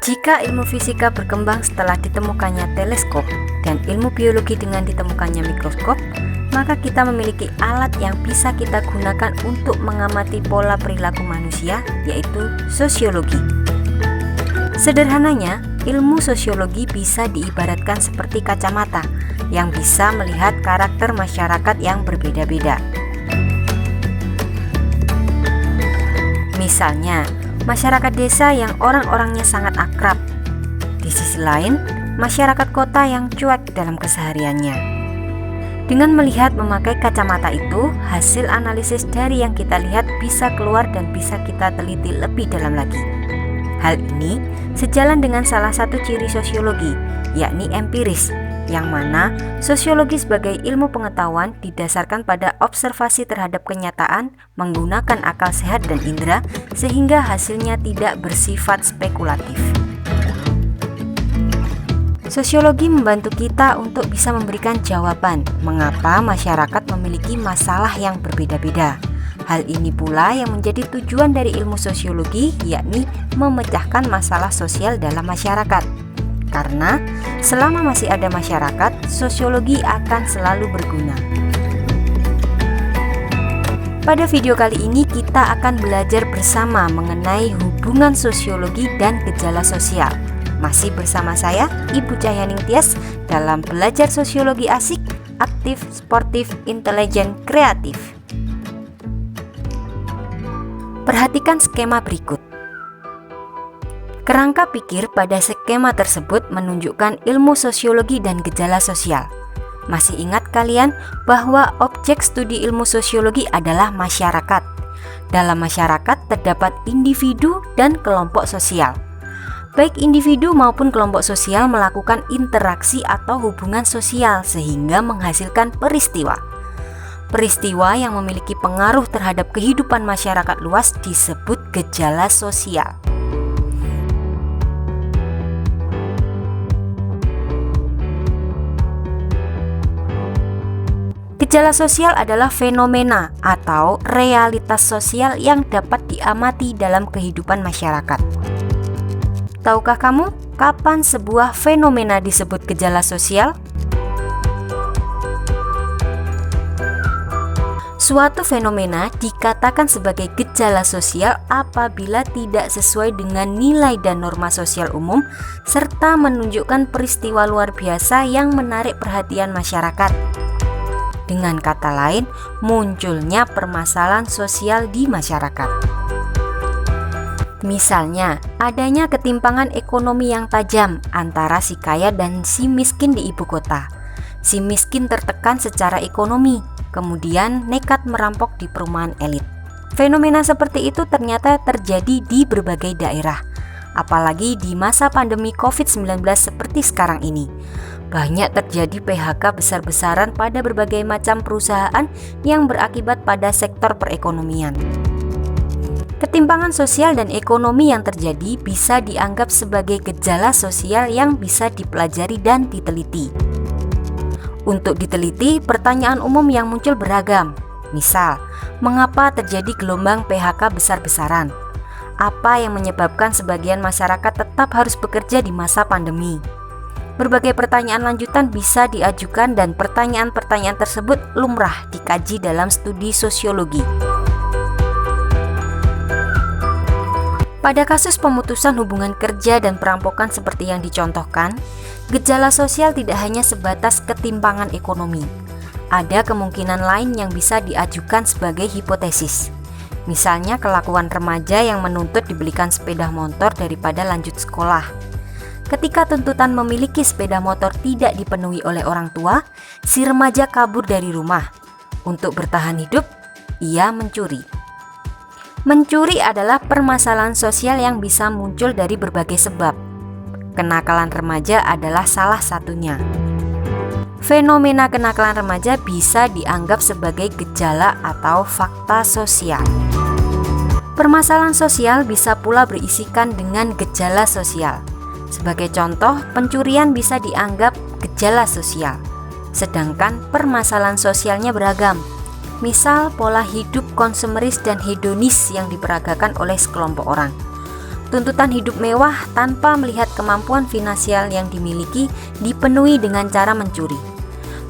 Jika ilmu fisika berkembang setelah ditemukannya teleskop dan ilmu biologi dengan ditemukannya mikroskop, maka kita memiliki alat yang bisa kita gunakan untuk mengamati pola perilaku manusia, yaitu sosiologi. Sederhananya, ilmu sosiologi bisa diibaratkan seperti kacamata yang bisa melihat karakter masyarakat yang berbeda-beda. Misalnya, masyarakat desa yang orang-orangnya sangat akrab. Di sisi lain, masyarakat kota yang cuek dalam kesehariannya. Dengan melihat memakai kacamata itu, hasil analisis dari yang kita lihat bisa keluar dan bisa kita teliti lebih dalam lagi. Hal ini sejalan dengan salah satu ciri sosiologi, yakni empiris, yang mana sosiologi sebagai ilmu pengetahuan didasarkan pada observasi terhadap kenyataan menggunakan akal sehat dan indera sehingga hasilnya tidak bersifat spekulatif. Sosiologi membantu kita untuk bisa memberikan jawaban mengapa masyarakat memiliki masalah yang berbeda-beda. Hal ini pula yang menjadi tujuan dari ilmu sosiologi, yakni memecahkan masalah sosial dalam masyarakat. Karena selama masih ada masyarakat, sosiologi akan selalu berguna. Pada video kali ini kita akan belajar bersama mengenai hubungan sosiologi dan gejala sosial. Masih bersama saya, Ibu Cahyaning Tias, dalam belajar sosiologi asik, aktif, sportif, intelijen, kreatif. Perhatikan skema berikut. Kerangka pikir pada skema tersebut menunjukkan ilmu sosiologi dan gejala sosial. Masih ingat kalian bahwa objek studi ilmu sosiologi adalah masyarakat. Dalam masyarakat terdapat individu dan kelompok sosial. Baik individu maupun kelompok sosial melakukan interaksi atau hubungan sosial sehingga menghasilkan peristiwa. Peristiwa yang memiliki pengaruh terhadap kehidupan masyarakat luas disebut gejala sosial. Gejala sosial adalah fenomena atau realitas sosial yang dapat diamati dalam kehidupan masyarakat. Tahukah kamu kapan sebuah fenomena disebut gejala sosial? Suatu fenomena dikatakan sebagai gejala sosial apabila tidak sesuai dengan nilai dan norma sosial umum serta menunjukkan peristiwa luar biasa yang menarik perhatian masyarakat. Dengan kata lain, munculnya permasalahan sosial di masyarakat. Misalnya, adanya ketimpangan ekonomi yang tajam antara si kaya dan si miskin di ibu kota. Si miskin tertekan secara ekonomi, kemudian nekat merampok di perumahan elit. Fenomena seperti itu ternyata terjadi di berbagai daerah, apalagi di masa pandemi COVID-19 seperti sekarang ini. Banyak terjadi PHK besar-besaran pada berbagai macam perusahaan yang berakibat pada sektor perekonomian. Ketimpangan sosial dan ekonomi yang terjadi bisa dianggap sebagai gejala sosial yang bisa dipelajari dan diteliti. Untuk diteliti, pertanyaan umum yang muncul beragam. Misal, mengapa terjadi gelombang PHK besar-besaran? Apa yang menyebabkan sebagian masyarakat tetap harus bekerja di masa pandemi? Berbagai pertanyaan lanjutan bisa diajukan dan pertanyaan-pertanyaan tersebut lumrah dikaji dalam studi sosiologi. Pada kasus pemutusan hubungan kerja dan perampokan seperti yang dicontohkan, gejala sosial tidak hanya sebatas ketimpangan ekonomi. Ada kemungkinan lain yang bisa diajukan sebagai hipotesis. Misalnya kelakuan remaja yang menuntut dibelikan sepeda motor daripada lanjut sekolah. Ketika tuntutan memiliki sepeda motor tidak dipenuhi oleh orang tua, si remaja kabur dari rumah. Untuk bertahan hidup, ia mencuri. Mencuri adalah permasalahan sosial yang bisa muncul dari berbagai sebab. Kenakalan remaja adalah salah satunya. Fenomena kenakalan remaja bisa dianggap sebagai gejala atau fakta sosial. Permasalahan sosial bisa pula berisikan dengan gejala sosial. Sebagai contoh, pencurian bisa dianggap gejala sosial, sedangkan permasalahan sosialnya beragam. Misal pola hidup konsumeris dan hedonis yang diperagakan oleh sekelompok orang. Tuntutan hidup mewah tanpa melihat kemampuan finansial yang dimiliki dipenuhi dengan cara mencuri.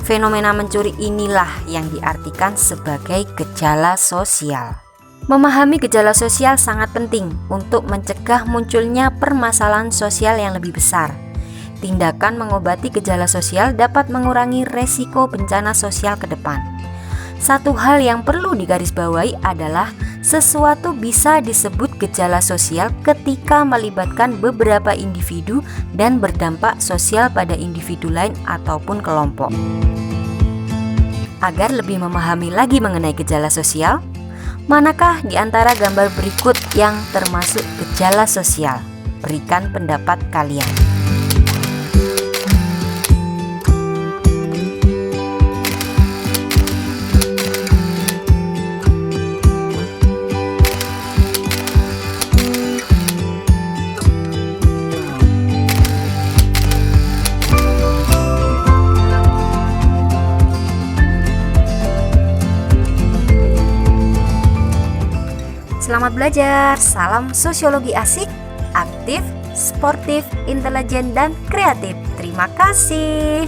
Fenomena mencuri inilah yang diartikan sebagai gejala sosial. Memahami gejala sosial sangat penting untuk mencegah munculnya permasalahan sosial yang lebih besar. Tindakan mengobati gejala sosial dapat mengurangi resiko bencana sosial ke depan. Satu hal yang perlu digarisbawahi adalah sesuatu bisa disebut gejala sosial ketika melibatkan beberapa individu dan berdampak sosial pada individu lain ataupun kelompok. Agar lebih memahami lagi mengenai gejala sosial, manakah di antara gambar berikut yang termasuk gejala sosial? Berikan pendapat kalian. Selamat belajar, salam sosiologi asik, aktif, sportif, intelijen, dan kreatif. Terima kasih.